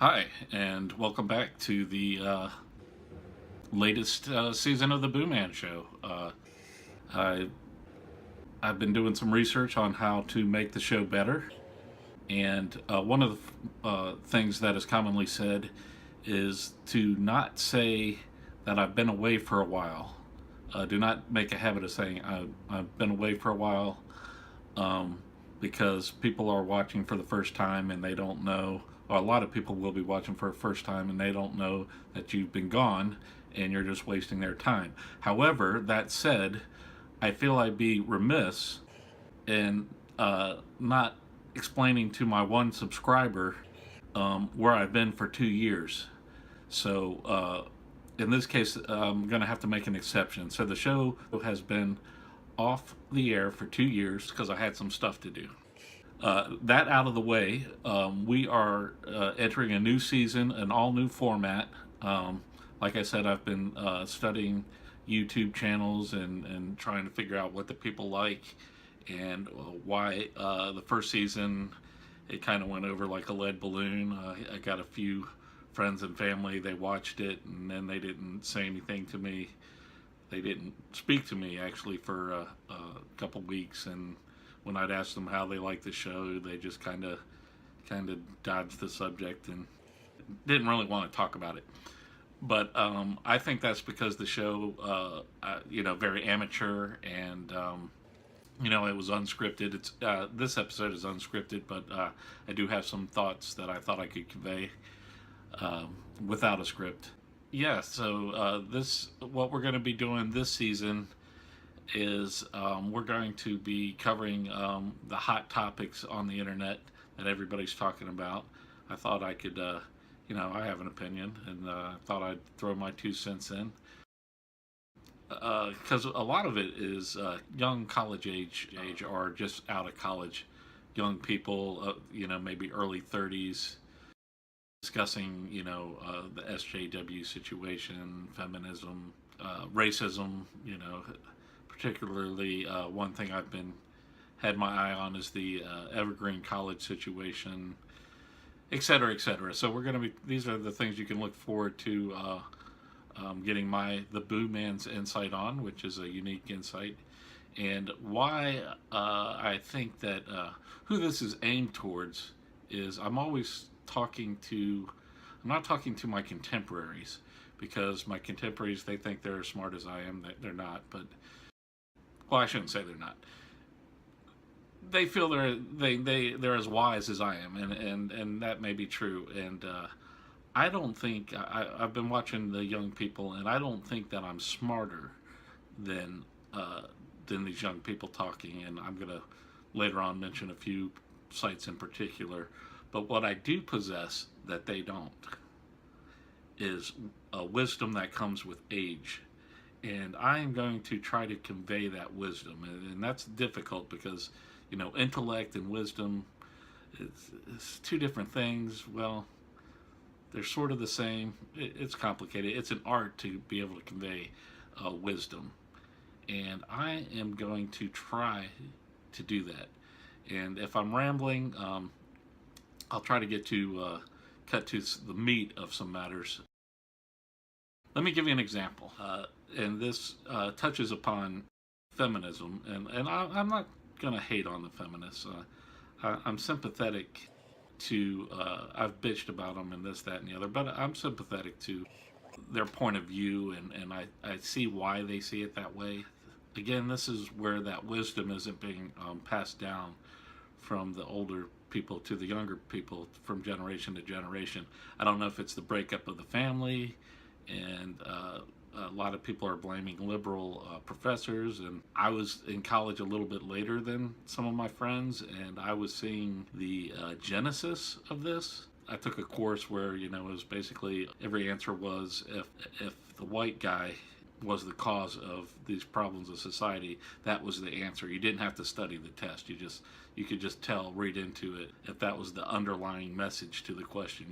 Hi, and welcome back to the latest season of the BooMan Show. I, I've been doing some research on how to make the show better, and one of the things that is commonly said is to not say that I've been away for a while. Do not make a habit of saying I've been away for a while, because people are watching for the first time and they don't know, or a lot of people will be watching for the first time and they don't know that you've been gone and you're just wasting their time. However, that said, I feel I'd be remiss in not explaining to my one subscriber where I've been for 2 years. So, in this case, I'm going to have to make an exception. So, the show has been off the air for 2 years because I had some stuff to do. That out of the way, we are entering a new season, an all new format. Like I said, I've been studying YouTube channels and trying to figure out what the people like and why the first season it kind of went over like a lead balloon. I got a few friends and family, they watched it and then they didn't say anything to me. They didn't speak to me actually for a couple weeks, and when I'd ask them how they liked the show, they just kind of dodged the subject and didn't really want to talk about it. But I think that's because the show, very amateur, and it was unscripted. It's this episode is unscripted, but I do have some thoughts that I thought I could convey without a script. Yeah, so what we're going to be doing this season is we're going to be covering the hot topics on the internet that everybody's talking about. I thought I could, I have an opinion, and I thought I'd throw my 2 cents in. Because a lot of it is young college age or just out of college, young people, maybe early 30s, discussing, the SJW situation, feminism, racism, particularly one thing I've been had my eye on is the Evergreen College situation, et cetera, et cetera. So these are the things you can look forward to getting the BooMan's insight on, which is a unique insight, and why I think that who this is aimed towards is I'm not talking to my contemporaries, because my contemporaries, they think they're as smart as I am. They're not, but I shouldn't say they're not. They feel they're as wise as I am, and that may be true. And I don't think I've been watching the young people, and I don't think that I'm smarter than these young people talking. And I'm gonna later on mention a few sites in particular. But what I do possess that they don't is a wisdom that comes with age. And I am going to try to convey that wisdom. And that's difficult because, intellect and wisdom, it's two different things. Well, they're sort of the same. It's complicated. It's an art to be able to convey wisdom. And I am going to try to do that. And if I'm rambling, I'll try to cut to the meat of some matters. Let me give you an example, and this touches upon feminism, and I'm not going to hate on the feminists. I'm sympathetic to, I've bitched about them and this, that, and the other, but I'm sympathetic to their point of view, and I see why they see it that way. Again, this is where that wisdom isn't being passed down from the older people to the younger people from generation to generation. I don't know if it's the breakup of the family, and a lot of people are blaming liberal professors. And I was in college a little bit later than some of my friends, and I was seeing the genesis of this. I took a course where it was basically every answer was if the white guy was the cause of these problems of society, that was the answer. You didn't have to study the test. You could just read into it. If that was the underlying message to the question,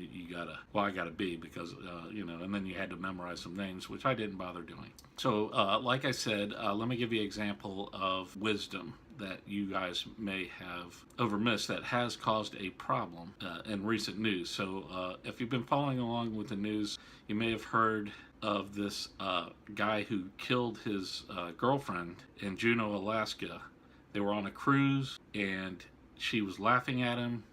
I gotta be, because, and then you had to memorize some names, which I didn't bother doing. So, like I said, let me give you an example of wisdom that you guys may have overmissed that has caused a problem in recent news. So if you've been following along with the news, you may have heard of this guy who killed his girlfriend in Juneau, Alaska. They were on a cruise and she was laughing at him.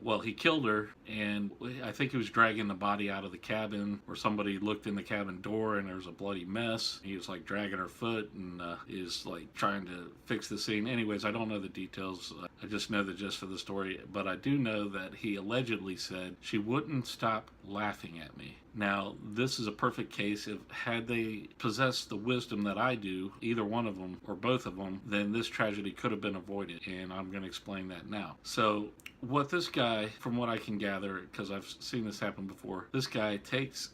Well, he killed her, and I think he was dragging the body out of the cabin, or somebody looked in the cabin door and there was a bloody mess. He was like dragging her foot and is like trying to fix the scene. Anyways, I don't know the details. I just know the gist of the story, but I do know that he allegedly said she wouldn't stop laughing at me. Now, this is a perfect case. If had they possessed the wisdom that I do, either one of them or both of them, then this tragedy could have been avoided, and I'm going to explain that now. So, what this guy, from what I can gather, because I've seen this happen before, this guy takes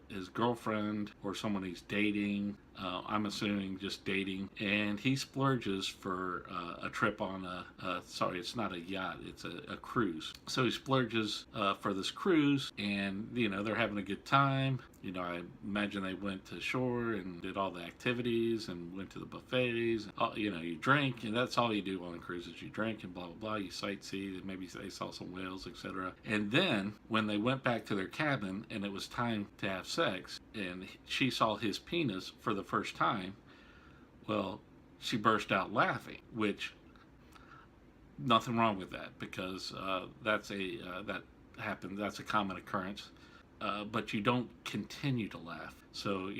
his girlfriend or someone he's dating, I'm assuming just dating, and he splurges for a trip on sorry, it's not a yacht, it's a cruise. So he splurges for this cruise, and they're having a good time. I imagine they went to shore and did all the activities and went to the buffets. You drink, and that's all you do on cruises. You drink and blah, blah, blah. You sightsee, and maybe they saw some whales, etc. And then when they went back to their cabin and it was time to have sex, and she saw his penis for the first time, well, she burst out laughing, which nothing wrong with that, because that happens. That's a common occurrence. But you don't continue to laugh. So,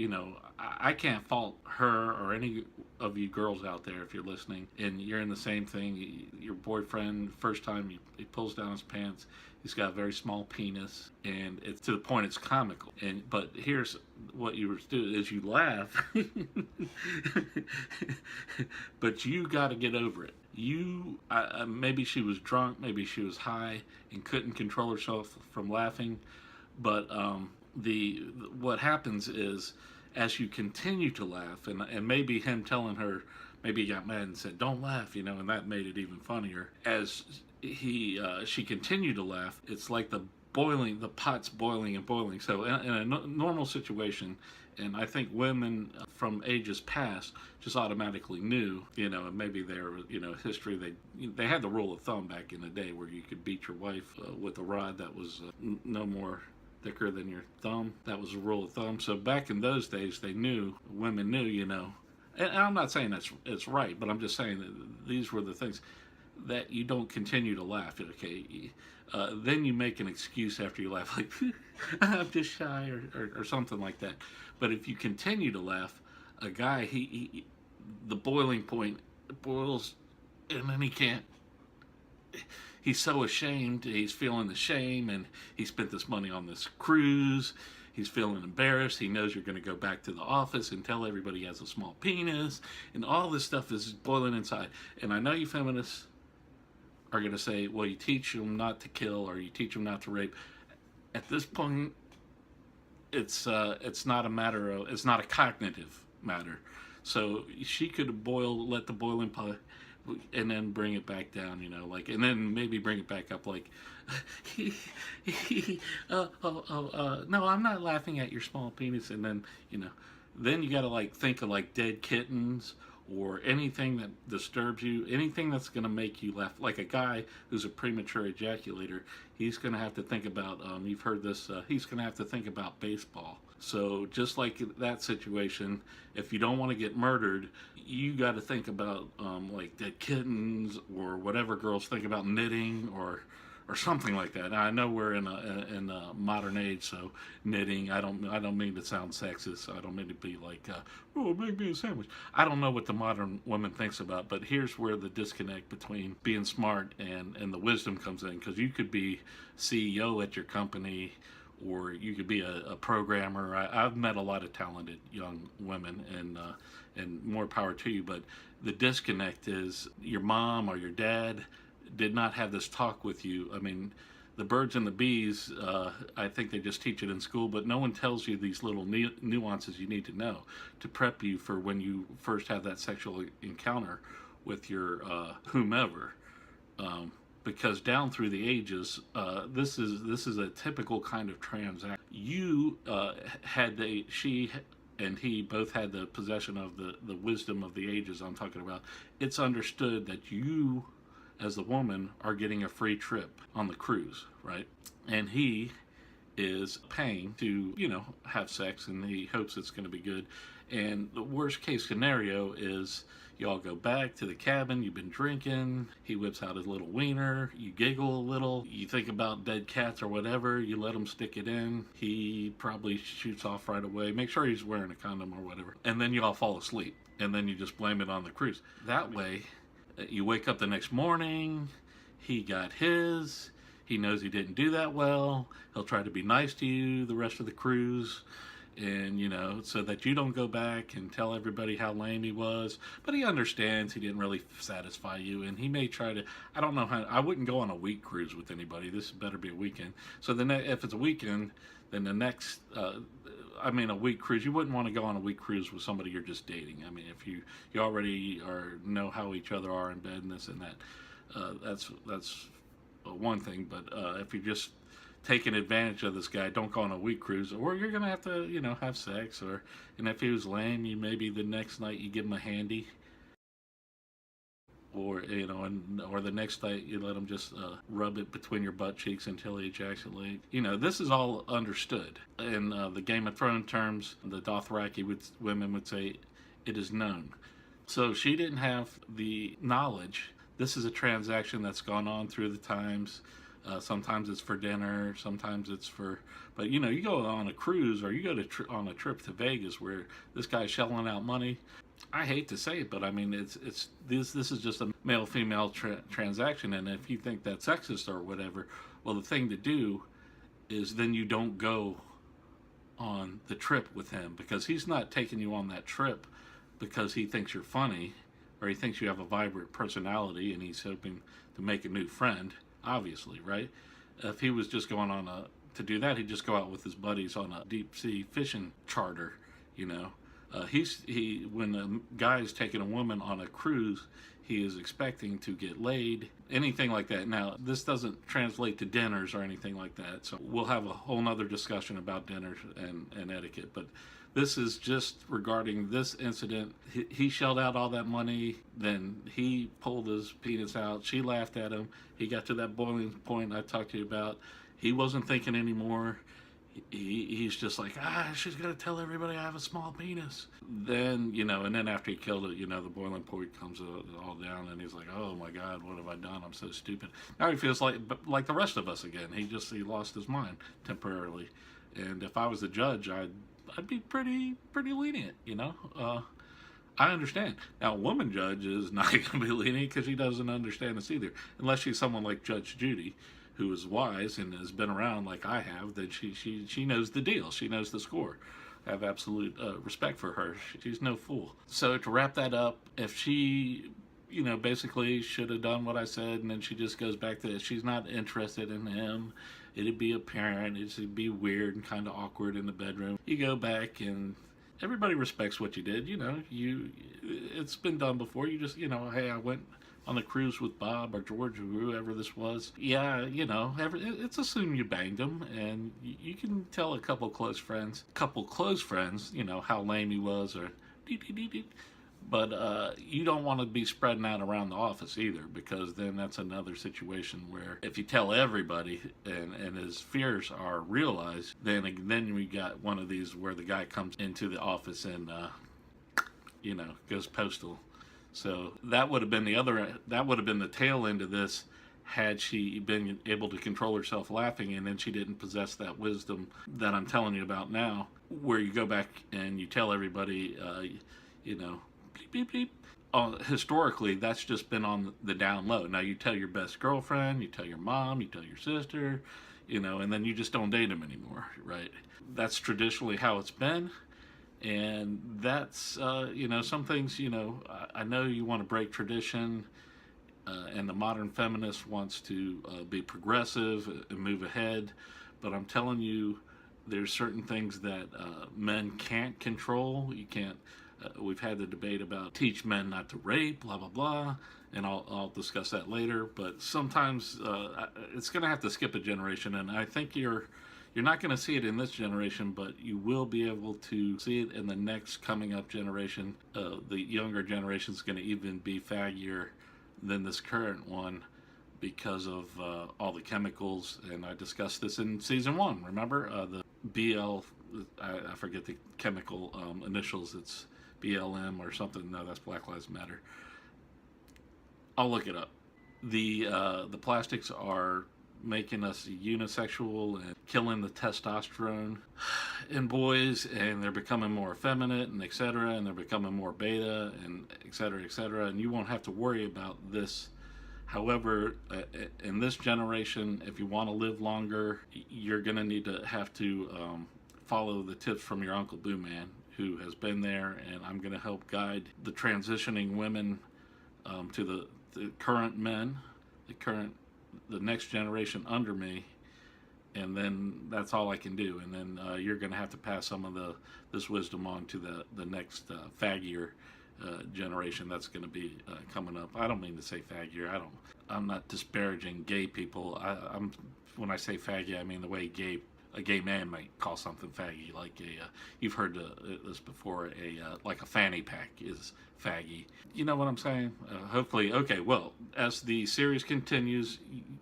I can't fault her or any of you girls out there if you're listening and you're in the same thing. Your boyfriend, first time he pulls down his pants, he's got a very small penis, and it's to the point it's comical. But here's what you do is you laugh, but you got to get over it. Maybe she was drunk, maybe she was high and couldn't control herself from laughing. But what happens is, as you continue to laugh, and maybe him telling her, maybe he got mad and said, "Don't laugh," and that made it even funnier. As she continued to laugh, it's like the pot's boiling and boiling. So in a normal situation, and I think women from ages past just automatically knew, and maybe their, history, they had the rule of thumb back in the day where you could beat your wife with a rod that was no more thicker than your thumb. That was a rule of thumb. So back in those days, women knew, and I'm not saying it's right, but I'm just saying that these were the things that you don't continue to laugh. Okay, then you make an excuse after you laugh, like I'm just shy or something like that. But if you continue to laugh, a guy, the boiling point boils, and then he can't. He's so ashamed. He's feeling the shame, and he spent this money on this cruise. He's feeling embarrassed. He knows you're going to go back to the office and tell everybody he has a small penis, and all this stuff is boiling inside. And I know you feminists are going to say, well, you teach them not to kill or you teach them not to rape. At this point, it's not a cognitive matter. So she could let the boiling pot, and then bring it back down, and then maybe bring it back up, like, no, I'm not laughing at your small penis, and then, then you gotta, think of, dead kittens, or anything that disturbs you, anything that's gonna make you laugh. Like a guy who's a premature ejaculator, he's gonna have to think about, you've heard this, he's gonna have to think about baseball. So just like that situation, if you don't want to get murdered, you got to think about dead kittens, or whatever girls think about, knitting or something like that. Now, I know we're in a modern age, so knitting. I don't mean to sound sexist. I don't mean to be like, oh, make me a sandwich. I don't know what the modern woman thinks about, but here's where the disconnect between being smart and the wisdom comes in, because you could be CEO at your company, or you could be a programmer. I've met a lot of talented young women, and more power to you, but the disconnect is your mom or your dad did not have this talk with you. I mean, the birds and the bees, I think they just teach it in school, but no one tells you these little nuances you need to know to prep you for when you first have that sexual encounter with your whomever. Because down through the ages, this is a typical kind of transaction. She and he both had the possession of the wisdom of the ages I'm talking about, it's understood that you, as the woman, are getting a free trip on the cruise, right? And he is paying to, have sex, and he hopes it's going to be good. And the worst case scenario is you all go back to the cabin, you've been drinking, he whips out his little wiener, you giggle a little, you think about dead cats or whatever, you let him stick it in, he probably shoots off right away, make sure he's wearing a condom or whatever, and then you all fall asleep, and then you just blame it on the cruise. That way, you wake up the next morning, he got his, he knows he didn't do that well, he'll try to be nice to you the rest of the cruise, and so that you don't go back and tell everybody how lame he was, but he understands he didn't really satisfy you, and he may try to, I don't know how, I wouldn't go on a week cruise with anybody. This better be a weekend. So then if it's a weekend, then the next a week cruise, you wouldn't want to go on a week cruise with somebody you're just dating. I mean, if you already know how each other are in bed and this and that, that's one thing. But if you just taking advantage of this guy, don't go on a week cruise, or you're gonna have to, have sex, and if he was lame, you maybe the next night you give him a handy, or or the next night you let him just rub it between your butt cheeks until he ejaculates. This is all understood in the Game of Thrones terms. The Dothraki women would say it is known. So she didn't have the knowledge. This is a transaction that's gone on through the times. Sometimes it's for dinner, sometimes it's for, but you go on a cruise, or you go on a trip to Vegas where this guy's shelling out money. I hate to say it, but I mean, this is just a male-female transaction, and if you think that's sexist or whatever, well, the thing to do is then you don't go on the trip with him, because he's not taking you on that trip because he thinks you're funny, or he thinks you have a vibrant personality, and he's hoping to make a new friend. Obviously, right? If he was just going on to do that, he'd just go out with his buddies on a deep sea fishing charter. When a guy is taking a woman on a cruise, he is expecting to get laid, anything like that. Now, this doesn't translate to dinners or anything like that, so we'll have a whole nother discussion about dinners and etiquette. But this is just regarding this incident. He shelled out all that money, then he pulled his penis out, she laughed at him, he got to that boiling point I talked to you about, he wasn't thinking anymore. He's just like, she's gonna tell everybody I have a small penis. Then, and then after he killed it, the boiling point comes all down, and he's like, oh my God, what have I done? I'm so stupid. Now he feels like the rest of us again. He lost his mind temporarily. And if I was the judge, I'd be pretty lenient, I understand. Now, a woman judge is not going to be lenient because she doesn't understand this either. Unless she's someone like Judge Judy, who is wise and has been around like I have, then she knows the deal. She knows the score. I have absolute respect for her. She's no fool. So to wrap that up, if she, basically should have done what I said, and then she just goes back to she's not interested in him, it'd be apparent, it'd be weird and kind of awkward in the bedroom. You go back and everybody respects what you did. It's been done before. You just, hey, I went on the cruise with Bob or George or whoever this was. Yeah, it's assumed you banged him, and you can tell a couple close friends, how lame he was, or but you don't want to be spreading out around the office either, because then that's another situation where if you tell everybody and his fears are realized, then we got one of these where the guy comes into the office and goes postal. So that would have been the tail end of this, had she been able to control herself laughing, and then she didn't possess that wisdom that I'm telling you about now, where you go back and you tell everybody, bleep, bleep, bleep. Historically, that's just been on the down low. Now you tell your best girlfriend, you tell your mom, you tell your sister, and then you just don't date them anymore, right? That's traditionally how it's been. And that's, some things, I know you want to break tradition, and the modern feminist wants to be progressive and move ahead, but I'm telling you, there's certain things that men can't control. You can't, we've had the debate about teach men not to rape, blah, blah, blah, and I'll discuss that later, but sometimes it's going to have to skip a generation, and I think you're You're not going to see it in this generation, but you will be able to see it in the next coming up generation. The younger generation is going to even be faggier than this current one because of all the chemicals. And I discussed this in season 1. Remember the BL? I forget the chemical initials. It's BLM or something. No, that's Black Lives Matter. I'll look it up. The plastics are making us unisexual and killing the testosterone in boys, and they're becoming more effeminate and etc., and they're becoming more beta and etc., and you won't have to worry about this. However, in this generation, if you want to live longer, you're going to need to have to follow the tips from your Uncle BooMan, who has been there, and I'm going to help guide the transitioning women to the current men, the next generation under me, and then that's all I can do. And then you're going to have to pass some of this wisdom on to the next faggier generation that's going to be coming up. I don't mean to say faggier. I'm not disparaging gay people. When I say faggy, I mean the way a gay man might call something faggy, like you've heard this before, like a fanny pack is faggy. You know what I'm saying? Hopefully, okay, well, as the series continues,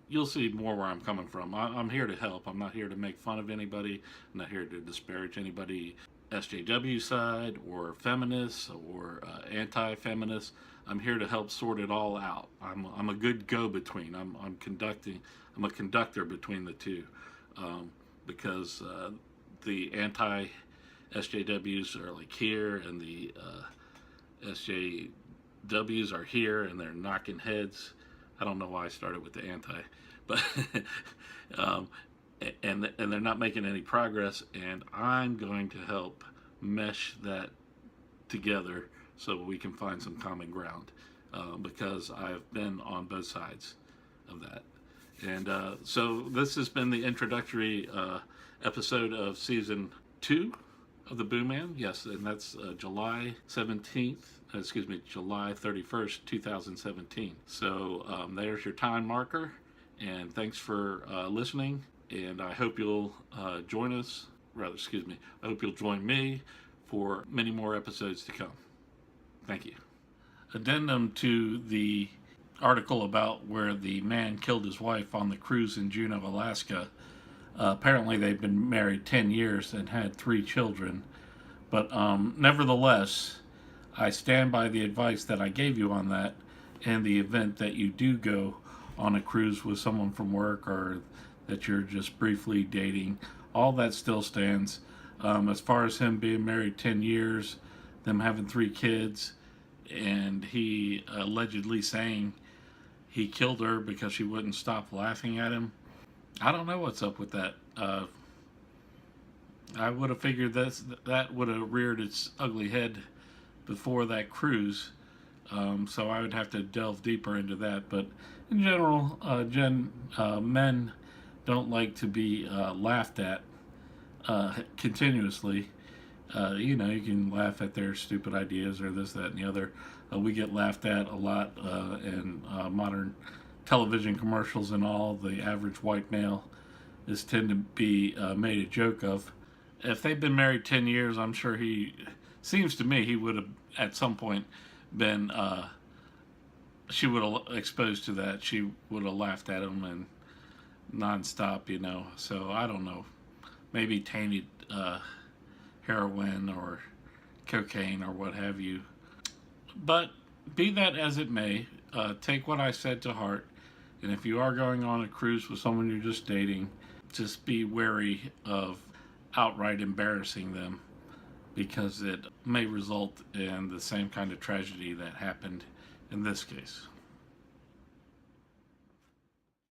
you'll see more where I'm coming from. I'm here to help. I'm not here to make fun of anybody. I'm not here to disparage anybody, SJW side or feminists or anti-feminists. I'm here to help sort it all out. I'm a good go-between. I'm a conductor between the two. Because the anti-SJWs are like here, and the SJWs are here, and they're knocking heads. I don't know why I started with the anti, but and they're not making any progress, and I'm going to help mesh that together so we can find some common ground, because I've been on both sides of that. And so this has been the introductory episode of season 2 of the BooMan. Yes, and that's July 31st, 2017. So there's your time marker, and thanks for listening, and I hope you'll join us, I hope you'll join me for many more episodes to come. Thank you. Addendum to the article about where the man killed his wife on the cruise in Juneau, Alaska. Apparently they've been married 10 years and had 3 children. But nevertheless, I stand by the advice that I gave you on that. In the event that you do go on a cruise with someone from work, or that you're just briefly dating, all that still stands. As far as him being married 10 years, them having 3 kids, and he allegedly saying he killed her because she wouldn't stop laughing at him. I don't know what's up with that. I would have figured that would have reared its ugly head before that cruise. So I would have to delve deeper into that. But in general, men don't like to be laughed at continuously. You can laugh at their stupid ideas or this, that, and the other. We get laughed at a lot in modern television commercials and all. The average white male is tend to be made a joke of. If they've been married 10 years, I'm sure seems to me he would have at some point been, she would have exposed to that. She would have laughed at him and nonstop, So I don't know. Maybe tainted heroin or cocaine or what have you. But be that as it may, take what I said to heart. And if you are going on a cruise with someone you're just dating, just be wary of outright embarrassing them, because it may result in the same kind of tragedy that happened in this case.